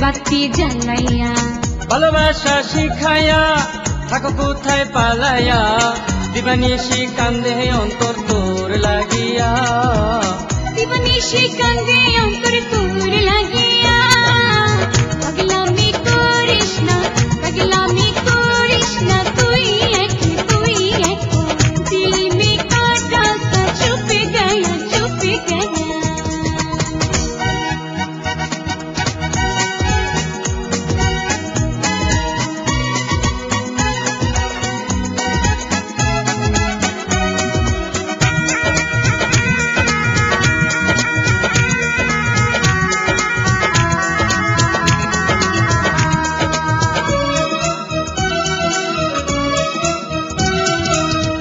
বাতি জ্বালাইয়া ভালোবাসা শিখাইয়া থাকো কোথায় পালাইয়া দিবানিশি কান্দে অন্তর তোর লাগিয়া দিবানিশি কান্দে অন্তর তোর লাগিয়া পাগলামি করিস না তুই এক দিল মে কাটা সা চুপ গয়া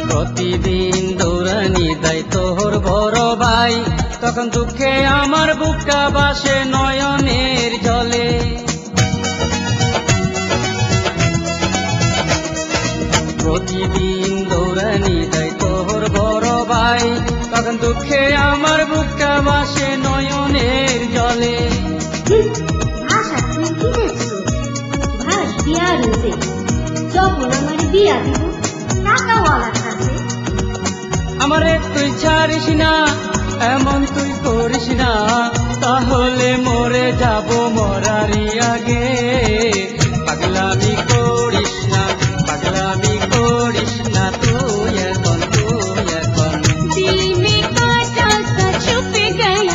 প্রতিদিন দৌড়ানি দেয় তোর বড় ভাই তখন দুঃখে আমার বুকটা বাসে নয়নের জলে প্রতিদিন দৌড়ানি দেয় তোর বড় ভাই তখন দুঃখে আমার বুকটা বাসে নয়নের জলে ভাষা তুমি কি দেখছো ভাস বিয়া রয়েছে যখন আমার বিয়া দিব টাকাওয়ালার কাছে আমারে তুই ছাড়িস না এমন তুই করিস না তাহলে মরে যাব মরারি আগে পাগলামি করিস না তুই এখন दिल में काटा सा चुप गया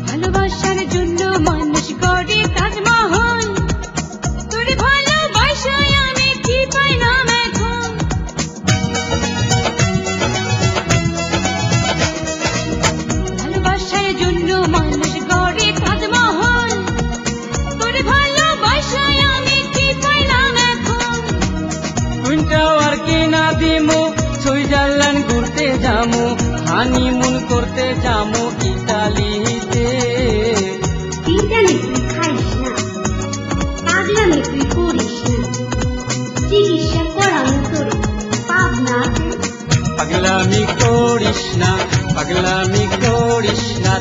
ভালোবাসার জন্য মানুষ গড়ে তাজমহল তোর ভালোবাসায় আমি কি পাইলাম এখন ভালোবাসার জন্য মানুষ গড়ে তাজমহল তোর ভালোবাসায় আমি কি পাইলাম এখন টুইনটাও আর কিনা দিমু সুইজারল্যান্ড ঘুরতে যামু হানিমুন করতে যামু ইতালিতে ইটালি তুই খাইস না পাগলামি তুই করিস না চিকিৎসা করানো তোরে পাবনা পাগলামি করিস না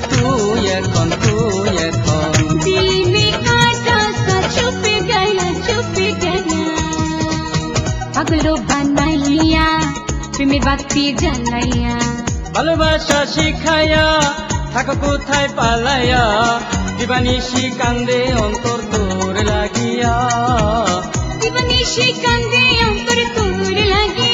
তুই এখন दिल में काटा सा चुप गया পাগলো বানাইয়া প্রেমের বাতি জ্বালাইয়া ভালোবাসা শিখাইয়া থাকো কোথায় পালাইয়া দিবানিশি কান্দে অন্তর তোর লাগিয়া দিবানিশি কান্দে অন্তর তোর লাগিয়া